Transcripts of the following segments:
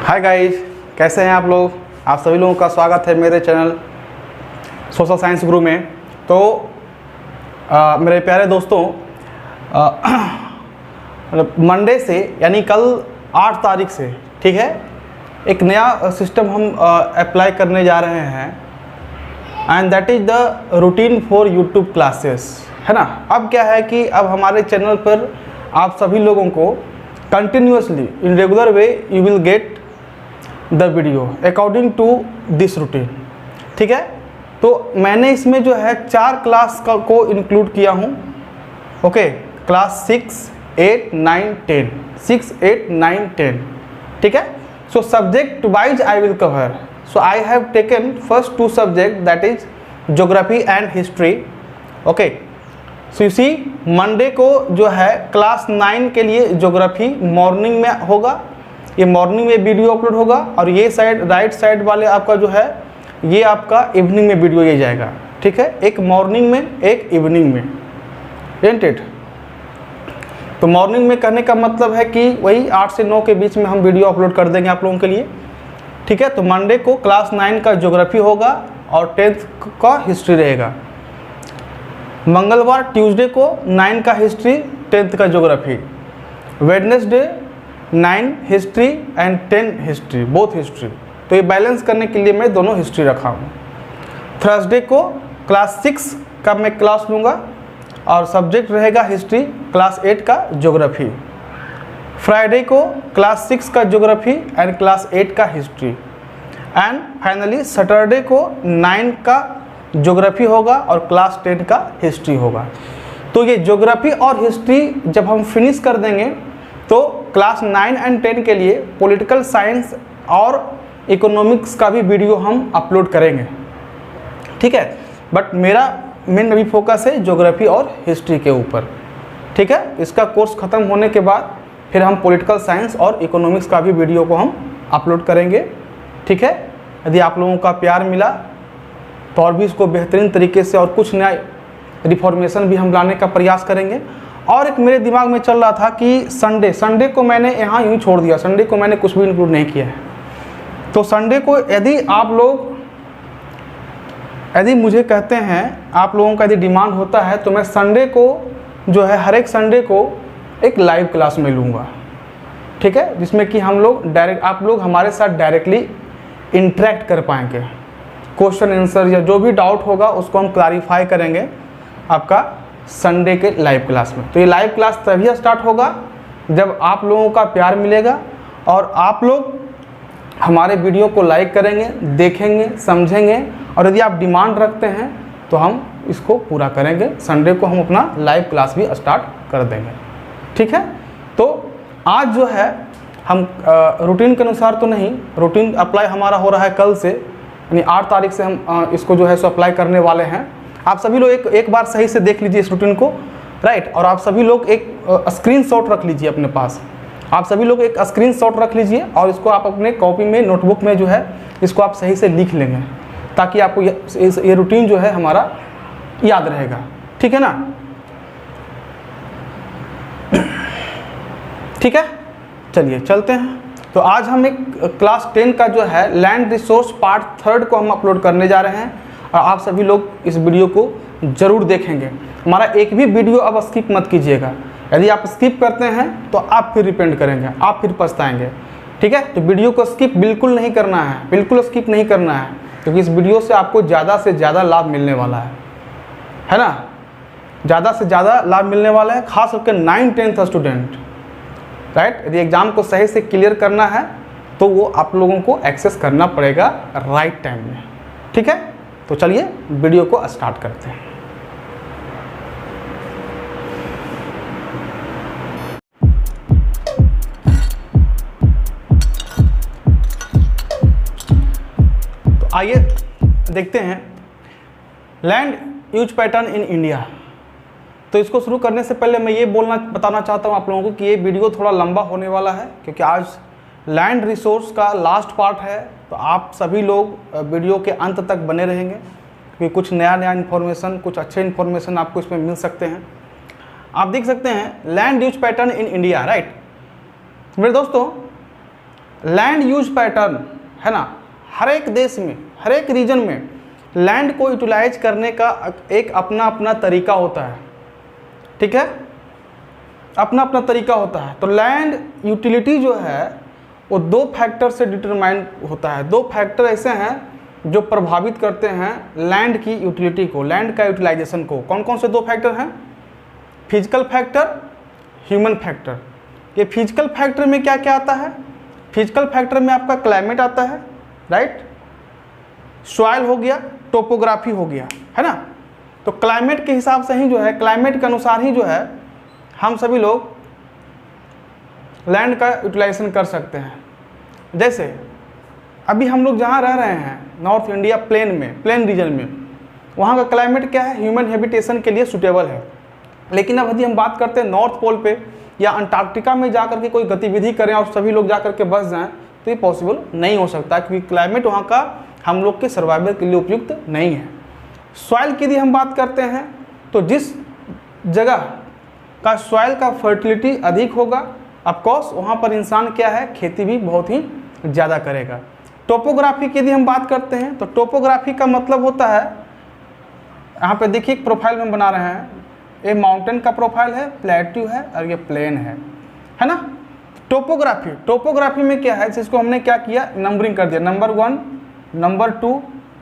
Hi guys, कैसे हैं आप लोग। आप सभी लोगों का स्वागत है मेरे चैनल सोशल साइंस गुरु में। तो मेरे प्यारे दोस्तों, मंडे से यानी कल 8 तारीख से, ठीक है, एक नया सिस्टम हम अप्लाई करने जा रहे हैं and that is the routine for YouTube classes, है ना। अब क्या है कि अब हमारे चैनल पर आप सभी लोगों को continuously in regular way you will get the video according to this routine, ठीक है। तो मैंने इसमें जो है 4 क्लास को इंक्लूड किया हूँ। ओके, क्लास 6, 8, 9, 10, 6, 8, 9, 10, ठीक है। So subject wise I will cover. So I have taken first 2 subject, that is geography and history. Okay, so you see Monday को जो है क्लास 9 के लिए ज्योग्राफी मॉर्निंग में होगा, ये मॉर्निंग में वीडियो अपलोड होगा, और ये साइड राइट साइड वाले आपका जो है ये आपका इवनिंग में वीडियो ये जाएगा, ठीक है। एक मॉर्निंग में एक इवनिंग में, इट। तो मॉर्निंग में कहने का मतलब है कि वही 8 से 9 के बीच में हम वीडियो अपलोड कर देंगे आप लोगों के लिए, ठीक है। तो मंडे को क्लास 9 का ज्योग्राफी होगा और 10th का हिस्ट्री रहेगा। मंगलवार ट्यूसडे को 9 का हिस्ट्री, 10th का geography. Wednesday 9 history and 10 history, both history. तो ये बैलेंस करने के लिए मैं दोनों हिस्ट्री रखा हूँ। थर्सडे को क्लास 6 का मैं क्लास लूँगा और सब्जेक्ट रहेगा हिस्ट्री, क्लास 8 का ज्योग्राफी। फ्राइडे को क्लास 6 का ज्योग्राफी एंड क्लास 8 का हिस्ट्री। एंड फाइनली सैटरडे को 9 का ज्योग्राफी होगा और क्लास 10 का हिस्ट्री होगा। तो ये ज्योग्राफी और हिस्ट्री जब हम फिनिश कर देंगे तो क्लास 9 एंड 10 के लिए पॉलिटिकल साइंस और इकोनॉमिक्स का भी वीडियो हम अपलोड करेंगे, ठीक है। बट मेरा मेन अभी फोकस है ज्योग्राफी और हिस्ट्री के ऊपर, ठीक है। इसका कोर्स ख़त्म होने के बाद फिर हम पॉलिटिकल साइंस और इकोनॉमिक्स का भी वीडियो को हम अपलोड करेंगे, ठीक है। यदि आप लोगों का प्यार मिला तो और भी इसको बेहतरीन तरीके से और कुछ नया रिफॉर्मेशन भी हम लाने का प्रयास करेंगे। और एक मेरे दिमाग में चल रहा था कि संडे को मैंने यहाँ यूँ छोड़ दिया, संडे को मैंने कुछ भी इंक्लूड नहीं किया है। तो संडे को यदि मुझे कहते हैं, आप लोगों का यदि डिमांड होता है तो मैं संडे को जो है हर एक संडे को एक लाइव क्लास में लूँगा, ठीक है, जिसमें कि हम लोग डायरेक्ट आप लोग हमारे साथ डायरेक्टली इंटरेक्ट कर पाएंगे। क्वेश्चन आंसर या जो भी डाउट होगा उसको हम क्लैरिफाई करेंगे आपका संडे के लाइव क्लास में। तो ये लाइव क्लास तभी स्टार्ट होगा जब आप लोगों का प्यार मिलेगा और आप लोग हमारे वीडियो को लाइक करेंगे, देखेंगे, समझेंगे, और यदि आप डिमांड रखते हैं तो हम इसको पूरा करेंगे। संडे को हम अपना लाइव क्लास भी स्टार्ट कर देंगे, ठीक है। तो आज जो है हम रूटीन के अनुसार तो नहीं, रूटीन अप्लाई हमारा हो रहा है कल से, यानी 8 तारीख से हम इसको जो है सो अप्लाई करने वाले हैं। आप सभी लोग एक बार सही से देख लीजिए इस रूटीन को, राइट। और आप सभी लोग एक स्क्रीनशॉट रख लीजिए अपने पास, आप सभी लोग एक स्क्रीनशॉट रख लीजिए और इसको आप अपने कॉपी में, नोटबुक में जो है इसको आप सही से लिख लेंगे, ताकि आपको ये रूटीन जो है हमारा याद रहेगा, ठीक है ना। ठीक है, चलिए चलते हैं। तो आज हम एक क्लास 10 का जो है लैंड रिसोर्स पार्ट 3 को हम अपलोड करने जा रहे हैं, और आप सभी लोग इस वीडियो को ज़रूर देखेंगे। हमारा एक भी वीडियो अब स्किप मत कीजिएगा। यदि आप स्किप करते हैं तो आप फिर रिपेंट करेंगे, आप फिर पछताएंगे, ठीक है। तो वीडियो को स्किप बिल्कुल नहीं करना है, बिल्कुल स्किप नहीं करना है, क्योंकि इस वीडियो से आपको ज़्यादा से ज़्यादा लाभ मिलने वाला है ना। ज़्यादा से ज़्यादा लाभ मिलने वाला है, खास करके 9th-10th स्टूडेंट, राइट। यदि एग्ज़ाम को सही से क्लियर करना है तो वो आप लोगों को एक्सेस करना पड़ेगा राइट टाइम में, ठीक है। तो चलिए वीडियो को स्टार्ट करते हैं। तो आइए देखते हैं land use pattern in India. तो इसको शुरू करने से पहले मैं ये बताना चाहता हूँ आप लोगों को कि ये वीडियो थोड़ा लंबा होने वाला है, क्योंकि आज लैंड रिसोर्स का लास्ट पार्ट है। तो आप सभी लोग वीडियो के अंत तक बने रहेंगे, क्योंकि कुछ नया इन्फॉर्मेशन, कुछ अच्छे इन्फॉर्मेशन आपको इसमें मिल सकते हैं। आप देख सकते हैं land use pattern in India, right. मेरे दोस्तों, लैंड यूज पैटर्न है ना, हर एक देश में, हर एक रीजन में लैंड को यूटिलाइज करने का एक अपना अपना तरीका होता है, ठीक है, अपना अपना तरीका होता है। तो लैंड यूटिलिटी जो है वो दो फैक्टर से डिटरमाइन होता है। दो फैक्टर ऐसे हैं जो प्रभावित करते हैं लैंड की यूटिलिटी को, लैंड का यूटिलाइजेशन को। कौन कौन से दो फैक्टर हैं? Physical factor, human factor. ये फिजिकल फैक्टर में क्या क्या आता है? फिजिकल फैक्टर में आपका क्लाइमेट आता है, राइट, सॉइल हो गया, टोपोग्राफी हो गया, है ना। तो क्लाइमेट के हिसाब से ही जो है, क्लाइमेट के अनुसार ही जो है हम सभी लोग लैंड का यूटिलाइजेशन कर सकते हैं। जैसे अभी हम लोग जहाँ रह रहे हैं नॉर्थ इंडिया प्लेन में, प्लेन रीजन में, वहाँ का क्लाइमेट क्या है? ह्यूमन हैबिटेशन के लिए सूटेबल है। लेकिन अब यदि हम बात करते हैं नॉर्थ पोल पे या अंटार्कटिका में जाकर के कोई गतिविधि करें और सभी लोग जाकर के बस जाएं, तो ये पॉसिबल नहीं हो सकता, क्योंकि क्लाइमेट वहाँ का हम लोग के सर्वाइवल के लिए उपयुक्त नहीं है। सॉइल की यदि हम बात करते हैं तो जिस जगह का सॉइल का फर्टिलिटी अधिक होगा, ऑफकोर्स वहाँ पर इंसान क्या है, खेती भी बहुत ही ज़्यादा करेगा। टोपोग्राफी की यदि हम बात करते हैं तो टोपोग्राफी का मतलब होता है, यहाँ पे देखिए एक प्रोफाइल हम बना रहे हैं, ये माउंटेन का प्रोफाइल है, प्लेट्यू है और ये प्लेन है ना। टोपोग्राफी, टोपोग्राफी में क्या है, जिसको हमने क्या किया, नंबरिंग कर दिया, number 1, number 2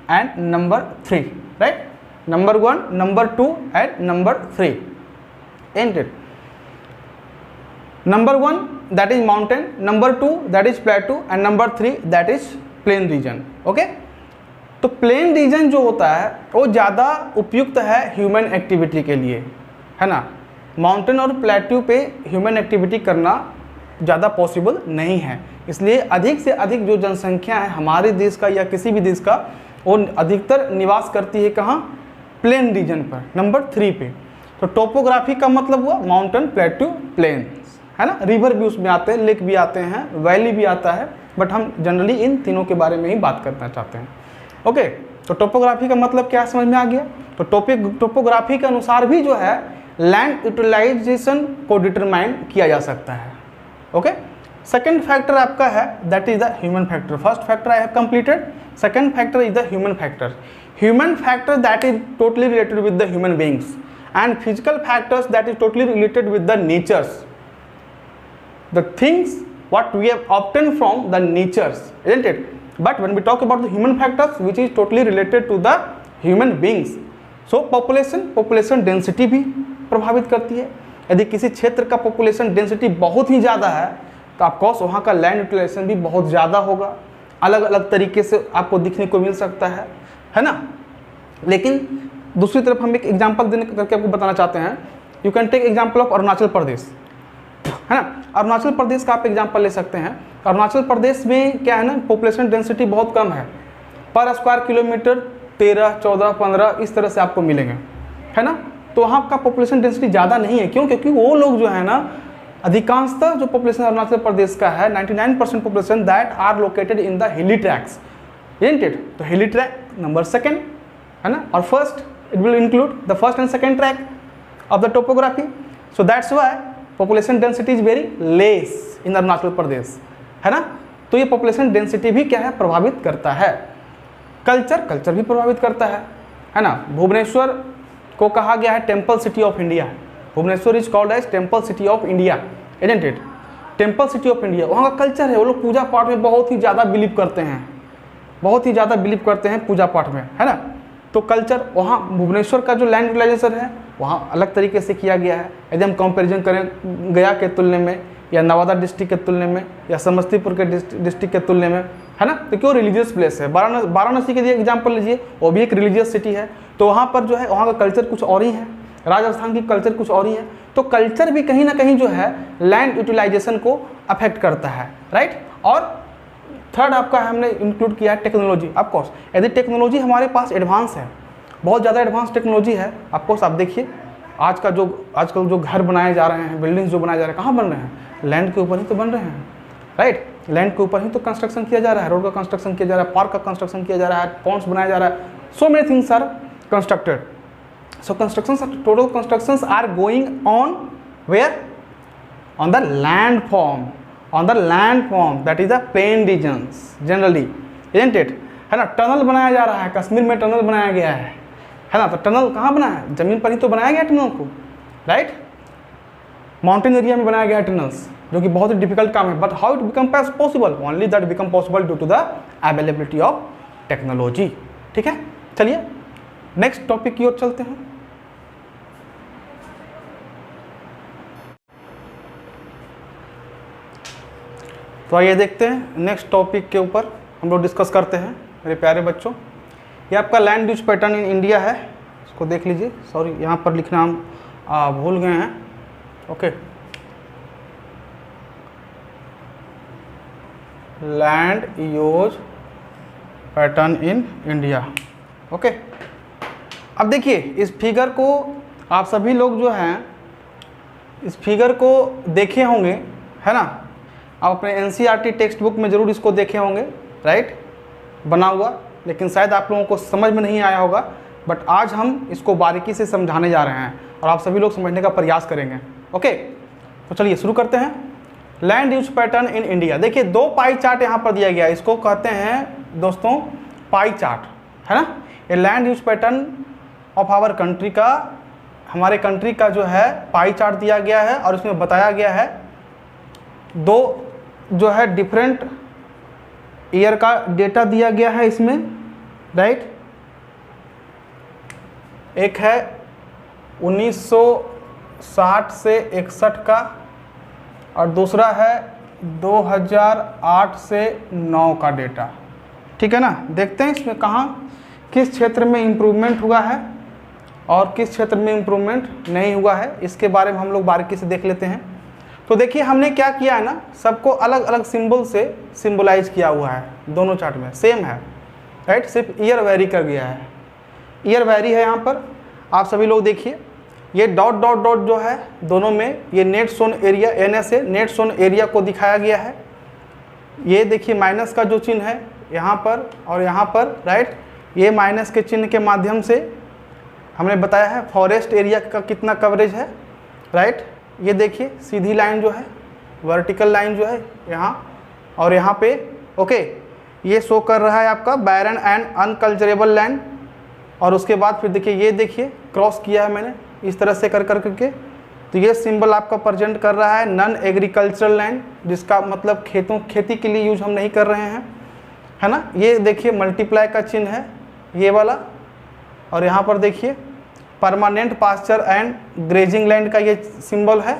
and number 3, right, number 1, number 2 and number 3, and it. Number 1 that is mountain, number 2 that is plateau and number 3 that is plain region, okay. तो प्लेन रीजन जो होता है वो ज़्यादा उपयुक्त है ह्यूमन एक्टिविटी के लिए, है ना। माउंटेन और प्लेट्यू पे ह्यूमन एक्टिविटी करना ज़्यादा पॉसिबल नहीं है, इसलिए अधिक से अधिक जो जनसंख्या है हमारे देश का या किसी भी देश का, वो अधिकतर निवास करती है कहाँ? प्लेन रीजन पर, नंबर 3 पे। तो टोपोग्राफी का मतलब हुआ माउंटेन, प्लेट्यू, प्लेन, है ना। रिवर भी उसमें आते हैं, लेक भी आते हैं, वैली भी आता है, बट हम जनरली इन तीनों के बारे में ही बात करना चाहते हैं, ओके। तो टोपोग्राफी का मतलब क्या समझ में आ गया? तो टोपोग्राफी के अनुसार भी जो है लैंड यूटिलाइजेशन को डिटरमाइन किया जा सकता है, ओके। सेकेंड फैक्टर आपका है that is the human factor. First factor I have completed, second factor is the human factor. Human factor that is totally related with the human beings and physical factors that is totally related with the natures, the things what we have obtained from the natures, isn't it? But when we talk about the human factors which is totally related to the human beings, so population density भी प्रभावित करती है। यदि किसी क्षेत्र का population density बहुत ही ज़्यादा है तो ऑफकोर्स वहाँ का लैंड यूटिलाइजेशन भी बहुत ज़्यादा होगा, अलग अलग तरीके से आपको दिखने को मिल सकता है ना। लेकिन दूसरी तरफ हम एक एग्जाम्पल देने करके आपको बताना चाहते हैं। You can take example of Arunachal Pradesh, है ना। अरुणाचल प्रदेश का आप एग्जांपल ले सकते हैं। अरुणाचल प्रदेश में क्या है ना, पॉपुलेशन डेंसिटी बहुत कम है, पर स्क्वायर किलोमीटर 13, 14, 15 इस तरह से आपको मिलेंगे, है ना। तो वहाँ का पॉपुलेशन डेंसिटी ज़्यादा नहीं है, क्यों? क्योंकि वो लोग जो है ना, अधिकांशतः जो पॉपुलेशन अरुणाचल प्रदेश का है 99% population that are located in the hilly tracts, isn't it? तो हिली ट्रैक नंबर 2 है ना, और first it will include the first and second track of the topography. So that's why population density is very less in Arunachal Pradesh, है ना। तो ये population density भी क्या है, प्रभावित करता है। कल्चर भी प्रभावित करता है ना। भुवनेश्वर को कहा गया है temple city of India. Bhubaneswar is called as temple city of India, isn't it? Temple city of India, वहाँ का कल्चर है, वो लोग पूजा पाठ में बहुत ही ज़्यादा बिलीव करते हैं, बहुत ही ज़्यादा बिलीव करते हैं पूजा पाठ में, है ना। तो कल्चर वहाँ भुवनेश्वर का जो लैंड यूटिलाइजेशन है वहाँ अलग तरीके से किया गया है। यदि हम कंपैरिजन करें गया के तुलने में या नवादा डिस्ट्रिक्ट के तुलने में या समस्तीपुर के डिस्ट्रिक्ट के तुलने में, है ना। तो क्यों रिलीजियस प्लेस है। वाराणसी के लिए एग्जाम्पल लीजिए, वो भी एक रिलीजियस सिटी है, तो वहाँ पर जो है वहाँ का कल्चर कुछ और ही है, राजस्थान की कल्चर कुछ और ही है। तो कल्चर भी कहीं ना कहीं जो है लैंड यूटिलाइजेशन को अफेक्ट करता है, राइट। और थर्ड आपका हमने इंक्लूड किया है टेक्नोलॉजी। ऑफकोर्स यदि टेक्नोलॉजी हमारे पास एडवांस है, बहुत ज़्यादा एडवांस टेक्नोलॉजी है, ऑफकोर्स आप देखिए आजकल जो घर बनाए जा रहे हैं, बिल्डिंग्स जो बनाए जा रहे हैं, कहाँ बन रहे हैं, लैंड के ऊपर ही तो बन रहे हैं, राइट। लैंड के ऊपर ही तो कंस्ट्रक्शन किया जा रहा है, रोड का कंस्ट्रक्शन किया जा रहा है, पार्क का कंस्ट्रक्शन किया जा रहा है, पॉन्ड्स बनाया जा रहा है, so many things are constructed. So total constructions are going on where, on the land form, on the land form that is the plain regions generally, isn't it, है ना। टनल बनाया जा रहा है, कश्मीर में टनल बनाया गया है ना। तो टनल कहाँ बना है, जमीन पर ही तो बनाया गया टनल को, राइट। माउंटेन एरिया में बनाया गया है टनल्स, जो कि बहुत ही डिफिकल्ट काम है। But how it become possible, only that become possible due to the availability of technology. ठीक है, चलिए नेक्स्ट टॉपिक की ओर चलते हैं। तो आइए देखते हैं नेक्स्ट टॉपिक के ऊपर हम लोग डिस्कस करते हैं मेरे प्यारे बच्चों। ये आपका land use pattern in India है, इसको देख लीजिए। सॉरी, यहाँ पर लिखना हम भूल गए हैं। Okay, land use pattern in India. Okay, अब देखिए इस फिगर को आप सभी लोग जो हैं इस फिगर को देखे होंगे, है ना। आप अपने एनसीईआरटी टेक्स्ट बुक में ज़रूर इसको देखे होंगे, राइट, बना हुआ, लेकिन शायद आप लोगों को समझ में नहीं आया होगा। बट आज हम इसको बारीकी से समझाने जा रहे हैं और आप सभी लोग समझने का प्रयास करेंगे। ओके, तो चलिए शुरू करते हैं। Land use pattern in India. देखिए दो पाई चार्ट यहाँ पर दिया गया है, इसको कहते हैं दोस्तों पाई चार्ट, है ना। ये land use pattern of our country का, हमारे कंट्री का जो है पाई चार्ट दिया गया है और इसमें बताया गया है दो जो है डिफरेंट ईयर का डेटा दिया गया है इसमें, राइट। एक है 1960 से 61 का और दूसरा है 2008 से 9 का डेटा। ठीक है ना। देखते हैं इसमें कहाँ किस क्षेत्र में इम्प्रूवमेंट हुआ है और किस क्षेत्र में इम्प्रूवमेंट नहीं हुआ है, इसके बारे में हम लोग बारीकी से देख लेते हैं। तो देखिए हमने क्या किया है ना, सबको अलग अलग सिंबल से सिंबलाइज किया हुआ है, दोनों चार्ट में सेम है, राइट। सिर्फ ईयर वेरी कर गया है, ईयर वेरी है यहाँ पर। आप सभी लोग देखिए ये डॉट डॉट डॉट जो है दोनों में ये नेट सोन एरिया NS है, नेट सोन एरिया को दिखाया गया है। ये देखिए माइनस का जो चिन्ह है यहाँ पर और यहाँ पर, राइट, ये माइनस के चिन्ह के माध्यम से हमने बताया है फॉरेस्ट एरिया का कितना कवरेज है, राइट। ये देखिए सीधी लाइन जो है, वर्टिकल लाइन जो है यहाँ और यहाँ पे, ओके, ये शो कर रहा है आपका बैरन एंड अनकल्चरेबल लैंड। और उसके बाद फिर देखिए ये देखिए क्रॉस किया है मैंने इस तरह से कर करके, तो ये सिंबल आपका प्रेजेंट कर रहा है नॉन एग्रीकल्चरल लैंड, जिसका मतलब खेती के लिए यूज हम नहीं कर रहे हैं, है ना। ये देखिए मल्टीप्लाई का चिन्ह है ये वाला, और यहाँ पर देखिए permanent pasture and grazing land का ये सिंबल है।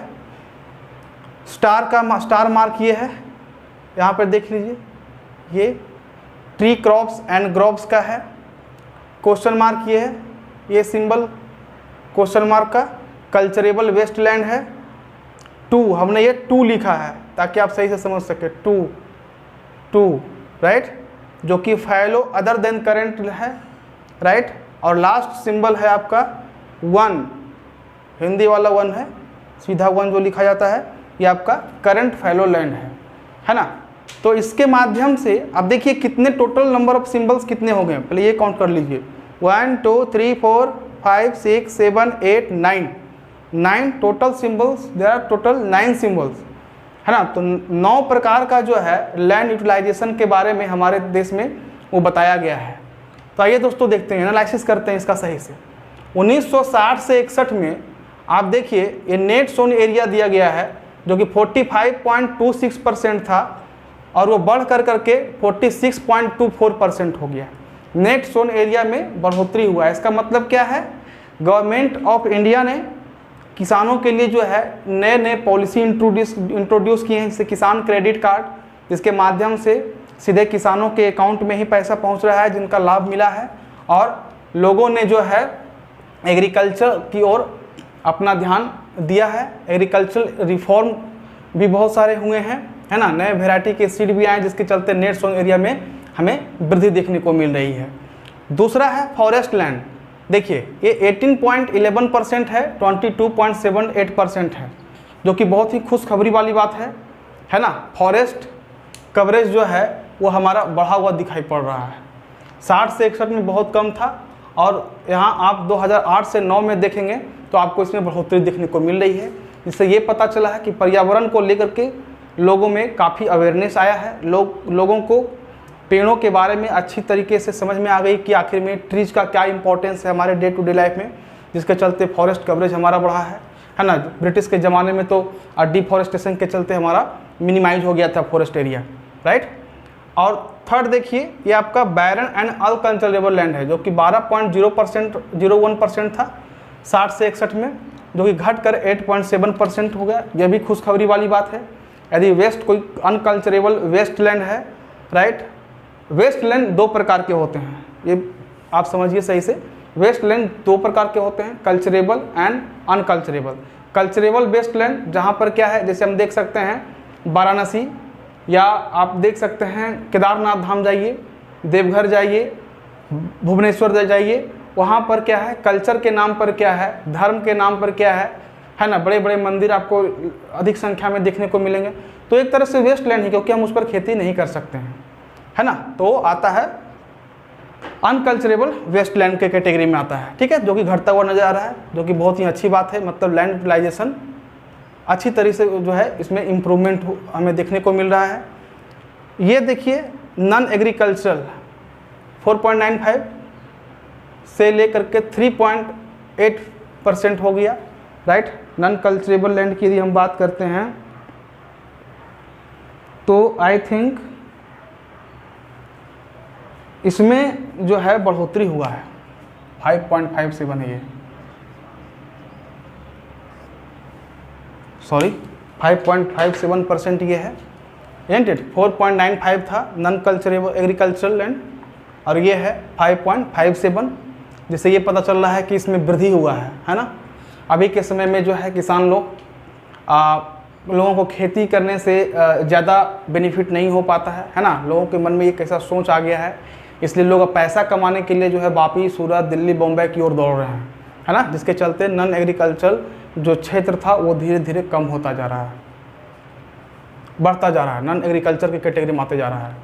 स्टार मार्क ये है, यहाँ पर देख लीजिए ये ट्री क्रॉप्स एंड ग्रोव्स का है। क्वेश्चन मार्क ये है, ये सिंबल क्वेश्चन मार्क का कल्चरेबल वेस्ट लैंड है। 2 हमने ये 2 लिखा है ताकि आप सही से समझ सके, 2 राइट, जो कि फैलो अदर देन करेंट है, राइट। और लास्ट सिंबल है आपका 1, हिंदी वाला 1 है, सीधा 1 जो लिखा जाता है, ये आपका करंट फैलो लैंड है ना। तो इसके माध्यम से अब देखिए कितने टोटल नंबर ऑफ सिंबल्स कितने हो गए, पहले ये काउंट कर लीजिए। 1 2 3 4 5 6 7 8 9 total symbols, there are total 9 symbols, है ना। तो 9 प्रकार का जो है लैंड यूटिलाइजेशन के बारे में हमारे देश में वो बताया गया है। तो आइए दोस्तों देखते हैं, एनालिसिस करते हैं इसका सही से। 1960 से 61 में आप देखिए ये नेट सोन एरिया दिया गया है जो कि 45.26% था और वो बढ़ कर करके 46.24% हो गया। नेट सोन एरिया में बढ़ोतरी हुआ है। इसका मतलब क्या है, गवर्नमेंट ऑफ इंडिया ने किसानों के लिए जो है नए नए पॉलिसी इंट्रोड्यूस किए हैं, जैसे किसान क्रेडिट कार्ड, जिसके माध्यम से सीधे किसानों के अकाउंट में ही पैसा पहुंच रहा है, जिनका लाभ मिला है। और लोगों ने जो है एग्रीकल्चर की ओर अपना ध्यान दिया है। एग्रीकल्चर रिफॉर्म भी बहुत सारे हुए हैं, है ना। नए वैरायटी के सीड भी आए जिसके चलते नेट सोन एरिया में हमें वृद्धि देखने को मिल रही है। दूसरा है फॉरेस्ट लैंड, देखिए ये 18.11% है, 22.78% है, जो कि बहुत ही खुशखबरी वाली बात है ना। फॉरेस्ट कवरेज जो है वो हमारा बढ़ा हुआ दिखाई पड़ रहा है। 60 से 61 में बहुत कम था और यहाँ आप 2008 से 9 में देखेंगे तो आपको इसमें बढ़ोतरी देखने को मिल रही है। जिससे ये पता चला है कि पर्यावरण को लेकर के लोगों में काफ़ी अवेयरनेस आया है, लोगों को पेड़ों के बारे में अच्छी तरीके से समझ में आ गई कि आखिर में ट्रीज का क्या इंपॉर्टेंस है हमारे डे टू डे लाइफ में, जिसके चलते फॉरेस्ट कवरेज हमारा बढ़ा है ना। ब्रिटिश के ज़माने में तो डिफॉरेस्टेशन के चलते हमारा मिनिमाइज हो गया था फॉरेस्ट एरिया, राइट। और थर्ड देखिए, ये आपका बैरन एंड अनकल्चरेबल लैंड है, जो कि 12.01% था 60 से 61 में, जो कि घटकर 8.7% हो गया। यह भी खुशखबरी वाली बात है। यदि वेस्ट कोई अनकल्चरेबल वेस्ट लैंड है, राइट। वेस्ट लैंड दो प्रकार के होते हैं, ये आप समझिए सही से। वेस्ट लैंड दो प्रकार के होते हैं, culturable and unculturable. Culturable waste land जहाँ पर क्या है, जैसे हम देख सकते हैं वाराणसी, या आप देख सकते हैं केदारनाथ धाम जाइए, देवघर जाइए, भुवनेश्वर जाइए, वहाँ पर क्या है, कल्चर के नाम पर क्या है, धर्म के नाम पर क्या है ना, बड़े बड़े मंदिर आपको अधिक संख्या में देखने को मिलेंगे। तो एक तरह से वेस्ट लैंड है, क्योंकि हम उस पर खेती नहीं कर सकते हैं, है ना। तो आता है अनकल्चरेबल वेस्ट लैंड के कैटेगरी में आता है, ठीक है, जो कि घटता हुआ नजर आ रहा है, जो कि बहुत ही अच्छी बात है। मतलब लैंड यूटिलाइजेशन अच्छी तरीके से जो है इसमें इम्प्रूवमेंट हमें देखने को मिल रहा है। ये देखिए नॉन एग्रीकल्चरल 4.95 से लेकर के 3.8% हो गया, राइट। नॉन कल्चरेबल लैंड की यदि हम बात करते हैं तो आई थिंक इसमें जो है बढ़ोतरी हुआ है, 5.57 है, ये सॉरी 5.57% ये है, एंड 4.95 था नॉन कल्चरेबल एग्रीकल्चरल लैंड, और ये है 5.57, जिससे ये पता चल रहा है कि इसमें वृद्धि हुआ है ना। अभी के समय में जो है किसान लोगों को खेती करने से ज़्यादा बेनिफिट नहीं हो पाता है ना। लोगों के मन में एक ऐसा सोच आ गया है, इसलिए लोग अब पैसा कमाने के लिए जो है वापी, सूरत, दिल्ली, बॉम्बे की ओर दौड़ रहे हैं, है ना, जिसके चलते नॉन एग्रीकल्चरल जो क्षेत्र था वो धीरे धीरे कम होता जा रहा है, बढ़ता जा रहा है, नॉन एग्रीकल्चर की कैटेगरी में आते जा रहा है,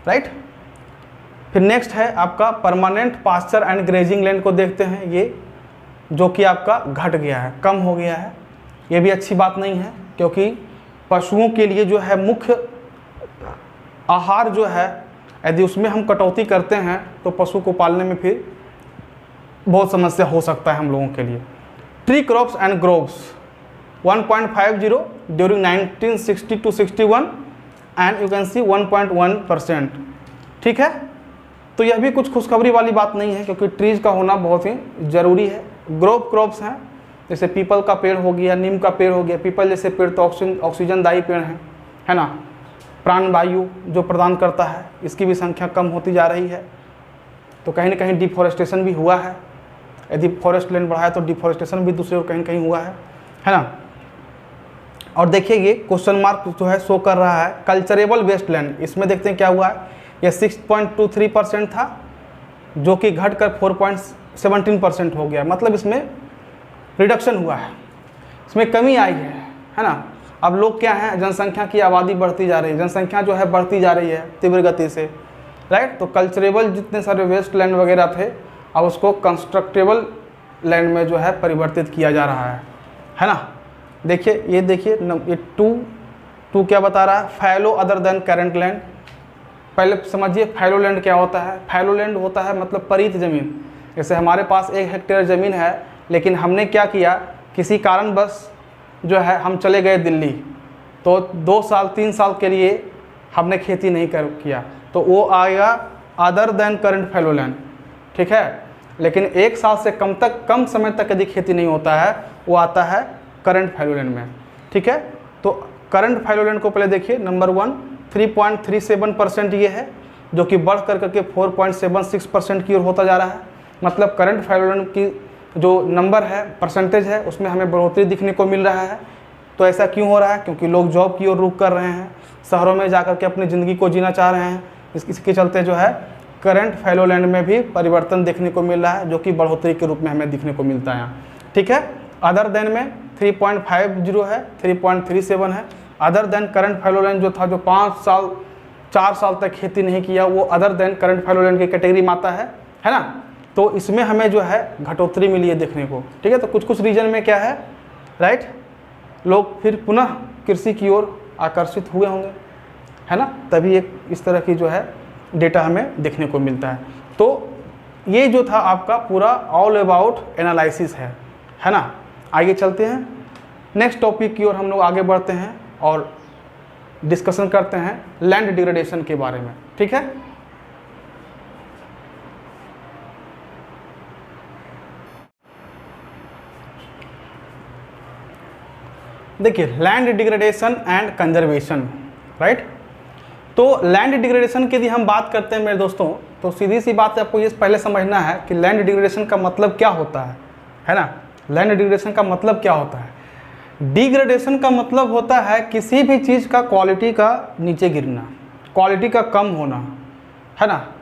राइट। फिर नेक्स्ट है आपका permanent pasture and grazing land को देखते हैं, ये जो कि आपका घट गया है, कम हो गया है। ये भी अच्छी बात नहीं है, क्योंकि पशुओं के लिए जो है मुख्य आहार जो है, यदि उसमें हम कटौती करते हैं तो पशु को पालने में फिर बहुत समस्या हो सकता है हम लोगों के लिए। Tree crops and groves 1.50 during 1960 to 61 and you can see 1.1%, ठीक है। तो यह भी कुछ खुशखबरी वाली बात नहीं है, क्योंकि ट्रीज का होना बहुत ही ज़रूरी है। ग्रोव क्रॉप्स हैं, जैसे पीपल का पेड़ हो गया, नीम का पेड़ हो गया। पीपल जैसे पेड़ तो ऑक्सीजनदायी पेड़ है ना, प्राणवायु जो प्रदान करता है, इसकी भी संख्या कम होती जा रही है। तो कहीं ना कहीं डिफॉरेस्टेशन भी हुआ है, यदि फॉरेस्ट लैंड बढ़ा है तो डिफॉरेस्टेशन भी दूसरी ओर कहीं कहीं हुआ है ना। और देखिए ये क्वेश्चन मार्क जो है शो कर रहा है कल्चरेबल वेस्ट लैंड, इसमें देखते हैं क्या हुआ है। यह 6.23% था, जो कि घटकर 4.17% हो गया, मतलब इसमें रिडक्शन हुआ है, इसमें कमी आई है ना। अब लोग क्या हैं, जनसंख्या की आबादी बढ़ती जा रही है, जनसंख्या जो है बढ़ती जा रही है तीव्र गति से, राइट। तो कल्चरेबल जितने सारे वेस्ट लैंड वगैरह थे, अब उसको कंस्ट्रक्टेबल लैंड में जो है परिवर्तित किया जा रहा है ना। देखिए ये देखिए ये टू क्या बता रहा है, फैलो अदर देन करेंट लैंड। पहले समझिए फैलो लैंड क्या होता है। फैलो लैंड होता है मतलब परित ज़मीन। जैसे हमारे पास 1 हेक्टेयर ज़मीन है, लेकिन हमने क्या किया, किसी कारणवश जो है हम चले गए दिल्ली, तो 2 साल 3 साल के लिए हमने खेती नहीं किया, तो वो आएगा other than current fallow land, ठीक है। लेकिन 1 साल से कम समय तक यदि खेती नहीं होता है, वो आता है करंट फैलो लैंड में, ठीक है। तो करंट फैलो लैंड को पहले देखिए, नंबर 1 3.37% ये है, जो कि बढ़ करके 4.76% की ओर होता जा रहा है। मतलब करंट फैलो लैंड की जो नंबर है, परसेंटेज है, उसमें हमें बढ़ोतरी दिखने को मिल रहा है। तो ऐसा क्यों हो रहा है, क्योंकि लोग जॉब की ओर रुख कर रहे हैं, शहरों में जाकर के अपनी ज़िंदगी को जीना चाह रहे हैं। इसके चलते जो है करंट फैलो लैंड में भी परिवर्तन देखने को मिल रहा है, जो कि बढ़ोतरी के रूप में हमें दिखने को मिलता है, ठीक है। अदर देन में 3.50 है, 3.37 है। Other than current fallow land जो था, जो 4 साल तक खेती नहीं किया, वो other than current fallow land की कैटेगरी में आता है ना। तो इसमें हमें जो है घटोतरी मिली है देखने को, ठीक है। तो कुछ रीजन में क्या है, राइट, लोग फिर पुनः कृषि की ओर आकर्षित हुए होंगे, है ना, तभी एक इस तरह की जो है डेटा हमें देखने को मिलता है। तो ये जो था आपका पूरा ऑल अबाउट एनालिसिस है ना। आगे चलते हैं नेक्स्ट टॉपिक की ओर, हम लोग आगे बढ़ते हैं और डिस्कशन करते हैं लैंड डिग्रेडेशन के बारे में, ठीक है। देखिए land degradation and conservation, right. तो लैंड डिग्रेडेशन की यदि हम बात करते हैं मेरे दोस्तों, तो सीधी सी बात है, आपको ये पहले समझना है कि लैंड डिग्रेडेशन का मतलब क्या होता है ना। लैंड डिग्रेडेशन का मतलब क्या होता है? डिग्रेडेशन का मतलब होता है किसी भी चीज़ का क्वालिटी का नीचे गिरना, क्वालिटी का कम होना, है ना,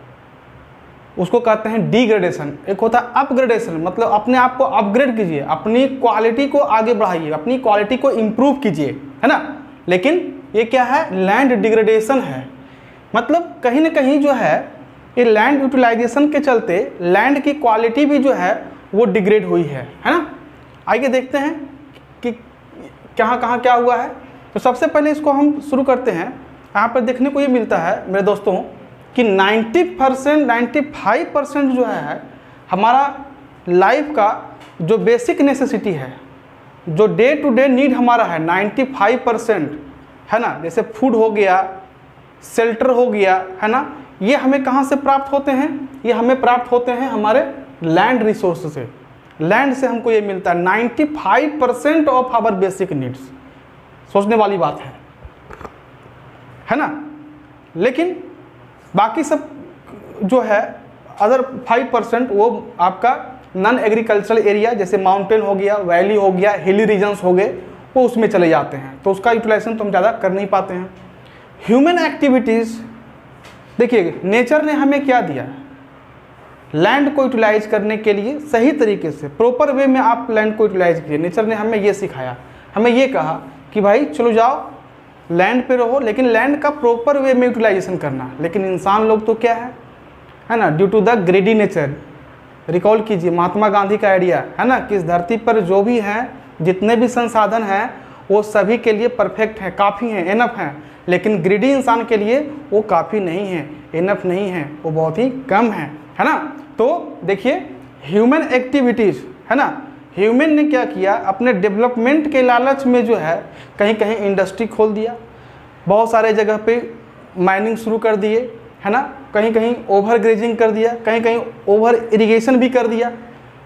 उसको कहते हैं डिग्रेडेशन। एक होता है अपग्रेडेशन, मतलब अपने आप को अपग्रेड कीजिए, अपनी क्वालिटी को आगे बढ़ाइए, अपनी क्वालिटी को इम्प्रूव कीजिए, है ना। लेकिन ये क्या है? लैंड डिग्रेडेशन है। मतलब कहीं ना कहीं जो है ये लैंड यूटिलाइजेशन के चलते लैंड की क्वालिटी भी जो है वो डिग्रेड हुई है ना। आइए देखते हैं कि कहाँ क्या हुआ है। तो सबसे पहले इसको हम शुरू करते हैं। यहाँ पर देखने को ये मिलता है मेरे दोस्तों कि 95% जो है हमारा लाइफ का जो बेसिक नेसेसिटी है, जो डे टू डे नीड हमारा है, 95%, है ना। जैसे फूड हो गया, शेल्टर हो गया, है ना, ये हमें कहाँ से प्राप्त होते हैं? ये हमें प्राप्त होते हैं हमारे लैंड रिसोर्स से। लैंड से हमको ये मिलता है 95% ऑफ आवर बेसिक नीड्स। सोचने वाली बात है ना। लेकिन बाकी सब जो है अदर 5% वो आपका नॉन एग्रीकल्चरल एरिया, जैसे माउंटेन हो गया, वैली हो गया, हिली रीजन्स हो गए, वो उसमें चले जाते हैं। तो उसका यूटिलाइजेशन तो हम ज़्यादा कर नहीं पाते हैं। ह्यूमन एक्टिविटीज़, देखिए नेचर ने हमें क्या दिया? लैंड को यूटिलाइज करने के लिए सही तरीके से प्रॉपर वे में आप लैंड को यूटिलाइज कीजिए। नेचर ने हमें ये सिखाया, हमें ये कहा कि भाई चलो जाओ लैंड पे रहो, लेकिन लैंड का प्रॉपर वे में यूटिलाइजेशन करना। लेकिन इंसान लोग तो क्या है ना, due to the greedy nature. Recall कीजिए महात्मा गांधी का आइडिया, है ना, कि इस धरती पर जो भी हैं, जितने भी संसाधन हैं, वो सभी के लिए परफेक्ट हैं, काफ़ी हैं, इनफ हैं। लेकिन ग्रेडी इंसान के लिए वो काफ़ी नहीं है, इनफ नहीं है, वो बहुत ही कम है ना। तो देखिए ह्यूमन एक्टिविटीज़, है ना, ह्यूमन ने क्या किया? अपने डेवलपमेंट के लालच में जो है कहीं कहीं इंडस्ट्री खोल दिया, बहुत सारे जगह पे माइनिंग शुरू कर दिए, है ना, कहीं कहीं ओवर ग्रेजिंग कर दिया, कहीं कहीं ओवर इरिगेशन भी कर दिया,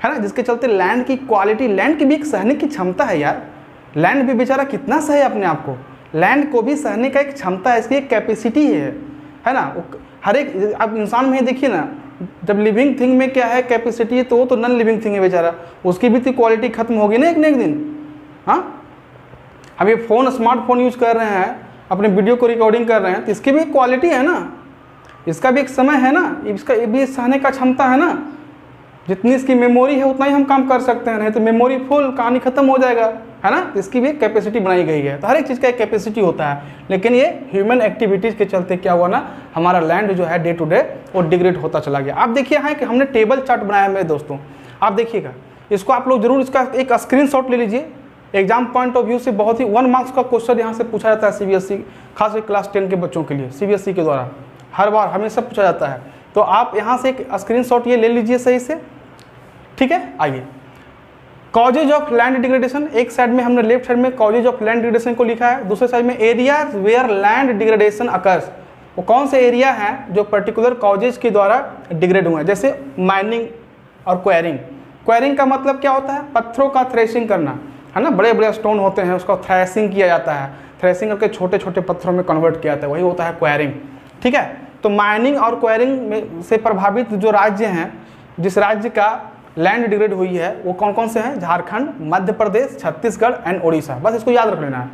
है ना, जिसके चलते लैंड की क्वालिटी, लैंड की भी एक सहने की क्षमता है यार। लैंड भी बेचारा कितना सहे अपने आप को, लैंड को भी सहने का एक क्षमता है, इसकी एक कैपेसिटी है ना। हर एक अब इंसान में देखिए ना, जब लिविंग थिंग में क्या है कैपेसिटी है, तो वो तो नॉन लिविंग थिंग है बेचारा, उसकी भी तो क्वालिटी खत्म होगी ना एक न एक दिन। हाँ, हम ये फ़ोन, स्मार्टफोन यूज कर रहे हैं, अपने वीडियो को रिकॉर्डिंग कर रहे हैं, तो इसकी भी एक क्वालिटी है ना, इसका भी एक समय है ना, इसका भी सहने का क्षमता है ना। जितनी इसकी मेमोरी है उतना ही हम काम कर सकते हैं, नहीं तो मेमोरी फुल, कहानी खत्म हो जाएगा, है ना। इसकी भी एक कैपेसिटी बनाई गई है। तो हर एक चीज़ का एक कैपेसिटी होता है। लेकिन ये ह्यूमन एक्टिविटीज़ के चलते क्या हुआ ना, हमारा लैंड जो है डे टू डे वो डिग्रेड होता चला गया। आप देखिए यहाँ कि हमने टेबल चार्ट बनाया है मेरे दोस्तों, आप देखिएगा इसको, आप लोग जरूर इसका एक स्क्रीनशॉट ले लीजिए। एग्जाम पॉइंट ऑफ व्यू से बहुत ही 1 मार्क्स का क्वेश्चन यहाँ से पूछा जाता है CBSE, खासकर क्लास 10 के बच्चों के लिए CBSE के द्वारा हर बार हमेशा पूछा जाता है। तो आप यहाँ से एक स्क्रीनशॉट ये ले लीजिए सही से, ठीक है। आइए, कॉजेज ऑफ लैंड डिग्रेडेशन, एक साइड में हमने लेफ्ट साइड में कॉजेज ऑफ लैंड डिग्रेडेशन को लिखा है, दूसरे साइड में areas where land degradation occurs. वो कौन से एरिया हैं जो पर्टिकुलर कॉजेज के द्वारा डिग्रेड हुए हैं? जैसे माइनिंग और क्वेरिंग। क्वेरिंग का मतलब क्या होता है? पत्थरों का थ्रेशिंग करना, है ना, बड़े बड़े स्टोन होते हैं उसका थ्रेशिंग किया जाता है, थ्रेशिंग करके छोटे छोटे पत्थरों में कन्वर्ट किया जाता है, वही होता है क्वेरिंग, ठीक है। तो माइनिंग और क्वेरिंग में से प्रभावित जो राज्य हैं, जिस राज्य का लैंड डिग्रेड हुई है, वो कौन कौन से हैं? झारखंड, मध्य प्रदेश, छत्तीसगढ़ एंड उड़ीसा। बस इसको याद रख लेना है,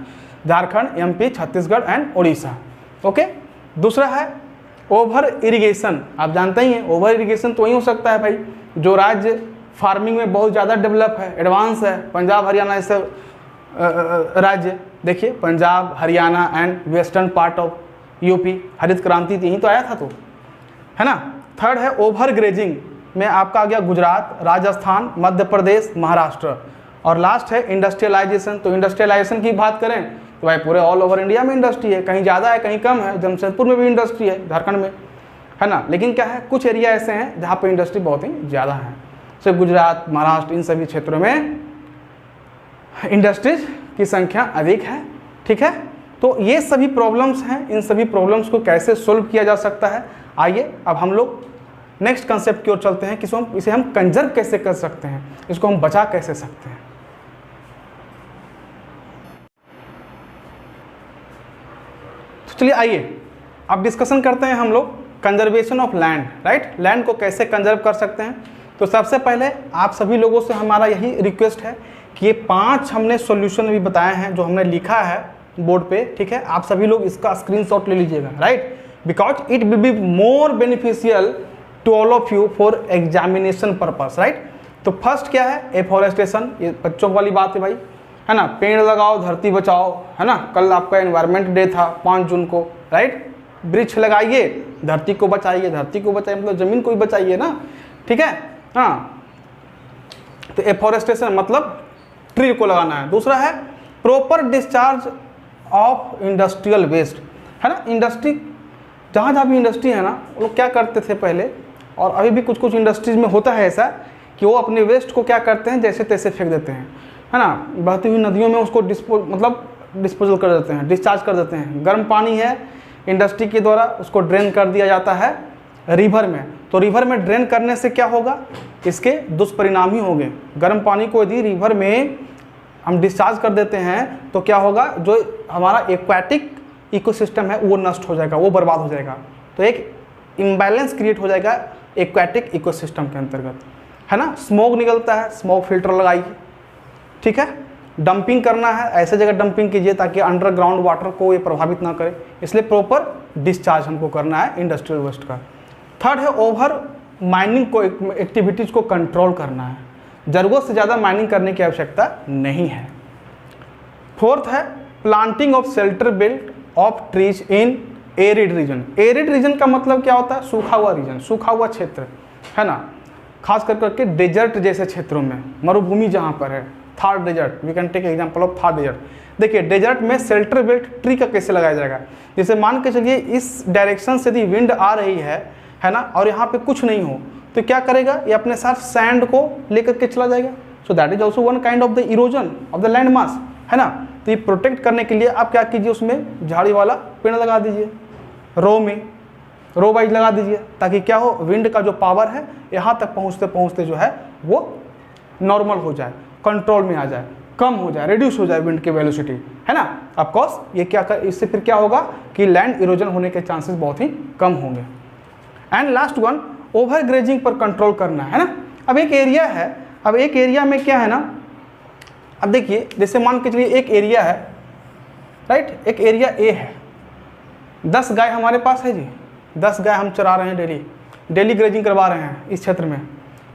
Jharkhand, MP, Chhattisgarh and Orissa, okay. दूसरा है ओवर इरिगेशन। आप जानते ही हैं ओवर इरिगेशन तो वही हो सकता है भाई जो राज्य फार्मिंग में बहुत ज़्यादा डेवलप है, एडवांस है, पंजाब, हरियाणा, ऐसे राज्य। देखिए Punjab, Haryana and western part of UP, हरित क्रांति यहीं तो आया था, तो है ना। थर्ड है ओवर ग्रेजिंग में आपका आ गया गुजरात, राजस्थान, मध्य प्रदेश, महाराष्ट्र। और लास्ट है इंडस्ट्रियलाइजेशन। तो इंडस्ट्रियलाइजेशन की बात करें तो भाई पूरे ऑल ओवर इंडिया में इंडस्ट्री है, कहीं ज़्यादा है कहीं कम है। जमशेदपुर में भी इंडस्ट्री है, झारखंड में, है ना। लेकिन क्या है, कुछ एरिया ऐसे हैं जहाँ पर इंडस्ट्री बहुत ही ज़्यादा है, जैसे गुजरात, महाराष्ट्र, इन सभी क्षेत्रों में इंडस्ट्रीज की संख्या अधिक है। ठीक है, तो ये सभी प्रॉब्लम्स हैं, इन सभी प्रॉब्लम्स को कैसे सोल्व किया जा सकता है। आइए अब हम लोग नेक्स्ट कंसेप्ट की ओर चलते हैं कि इसे हम कंजर्व कैसे कर सकते हैं, इसको हम बचा कैसे सकते हैं। तो चलिए आइए अब डिस्कशन करते हैं हम लोग conservation of land, right. Land को कैसे कंजर्व कर सकते हैं। तो सबसे पहले आप सभी लोगों से हमारा यही रिक्वेस्ट है कि ये 5 हमने सॉल्यूशन भी बताए हैं जो हमने लिखा है बोर्ड पे, ठीक है। आप सभी लोग इसका स्क्रीनशॉट ले लीजिएगा, right, because it will be more beneficial to all of you for examination purpose, right. तो फर्स्ट क्या है, एफॉरेस्टेशन, ये बच्चों वाली बात है भाई, है ना। पेड़ लगाओ धरती बचाओ, है ना। कल आपका एनवायरनमेंट डे था 5 जून को, राइट। वृक्ष लगाइए, धरती को बचाइए, धरती को बचाइए मतलब ज़मीन को ही बचाइए ना, ठीक है। हाँ, तो एफॉरेस्टेशन मतलब ट्री को लगाना है। दूसरा है proper discharge of industrial waste, है ना। इंडस्ट्री जहाँ जहाँ भी इंडस्ट्री है ना, वो लोग क्या करते थे पहले, और अभी भी कुछ कुछ इंडस्ट्रीज में होता है ऐसा कि वो अपने वेस्ट को क्या करते हैं, जैसे तैसे फेंक देते हैं, है ना। बहती हुई नदियों में उसको डिस्पोजल कर देते हैं, डिस्चार्ज कर देते हैं। गर्म पानी है, इंडस्ट्री के द्वारा उसको ड्रेन कर दिया जाता है रिवर में। तो रिवर में ड्रेन करने से क्या होगा, इसके दुष्परिणाम ही होंगे। गर्म पानी को यदि रिवर में हम डिस्चार्ज कर देते हैं तो क्या होगा, जो हमारा एक्वाटिक इकोसिस्टम है वो नष्ट हो जाएगा, वो बर्बाद हो जाएगा। तो एक इम्बैलेंस क्रिएट हो जाएगा एक्वाटिक इकोसिस्टम के अंतर्गत, है ना। स्मोक निकलता है, स्मोक फिल्टर लगाइए, ठीक है। डंपिंग करना है, ऐसे जगह डंपिंग कीजिए ताकि अंडरग्राउंड वाटर को ये प्रभावित ना करे, इसलिए प्रॉपर डिस्चार्ज हमको करना है इंडस्ट्रियल वेस्ट का। थर्ड है ओवर माइनिंग को एक्टिविटीज़ को कंट्रोल करना है, ज़रूरत से ज़्यादा माइनिंग करने की आवश्यकता नहीं है। फोर्थ है planting of shelter belt of trees in arid region. Arid region का मतलब क्या होता है, सूखा हुआ रीजन, सूखा हुआ क्षेत्र, है ना। खास कर करके डेजर्ट जैसे क्षेत्रों में, मरुभूमि जहाँ पर है, Thar desert, we can take example of Thar desert. देखिए डेजर्ट में शेल्टर बेल्ट ट्री का कैसे लगाया जाएगा, जैसे मान के चलिए इस डायरेक्शन से यदि विंड आ रही है ना, और यहाँ पे कुछ नहीं हो तो क्या करेगा, ये अपने साथ सैंड को लेकर के चला जाएगा। So that is also one kind of the erosion of the land mass, है ना। तो ये प्रोटेक्ट करने के लिए आप क्या कीजिए, उसमें झाड़ी वाला पेड़ लगा दीजिए, रो वाइज लगा दीजिए, ताकि क्या हो, विंड का जो पावर है यहाँ तक पहुँचते पहुँचते जो है वो नॉर्मल हो जाए, कंट्रोल में आ जाए, कम हो जाए, रिड्यूस हो जाए विंड की वेलोसिटी, है ना। ऑफकोर्स ये क्या कर, इससे फिर क्या होगा कि लैंड इरोजन होने के चांसेस बहुत ही कम होंगे। And last one, over grazing पर कंट्रोल करना है ना। अब एक एरिया है, अब एक एरिया में क्या है ना, अब देखिए जैसे मान के चलिए एक एरिया है, राइट, एक एरिया ए है, 10 गाय हमारे पास है जी, 10 गाय हम चरा रहे हैं, डेली ग्रेजिंग करवा रहे हैं इस क्षेत्र में।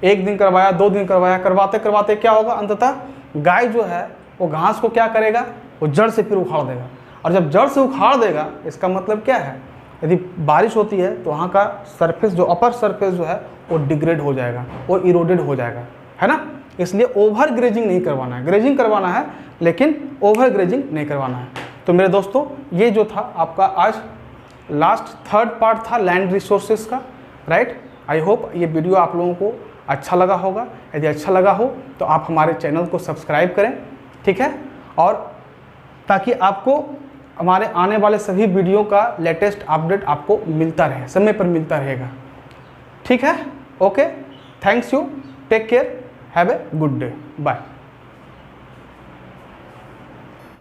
1 दिन करवाया, 2 दिन करवाया, करवाते करवाते क्या होगा, अंततः गाय जो है वो घास को क्या करेगा, वो जड़ से फिर उखाड़ देगा। और जब जड़ से उखाड़ देगा, इसका मतलब क्या है, यदि बारिश होती है तो वहाँ का सरफेस, जो अपर सरफेस जो है वो डिग्रेड हो जाएगा और इरोडेड हो जाएगा, है ना। इसलिए ओवर ग्रेजिंग नहीं करवाना है, ग्रेजिंग करवाना है लेकिन ओवर ग्रेजिंग नहीं करवाना है। तो मेरे दोस्तों ये जो था आपका आज लास्ट 3rd पार्ट था लैंड रिसोर्सेज का, राइट। आई होप ये वीडियो आप लोगों को अच्छा लगा होगा। यदि अच्छा लगा हो तो आप हमारे चैनल को सब्सक्राइब करें, ठीक है, और ताकि आपको हमारे आने वाले सभी वीडियो का लेटेस्ट अपडेट आपको मिलता रहे, समय पर मिलता रहेगा, ठीक है। Okay, thanks you, take care, have a good day, bye.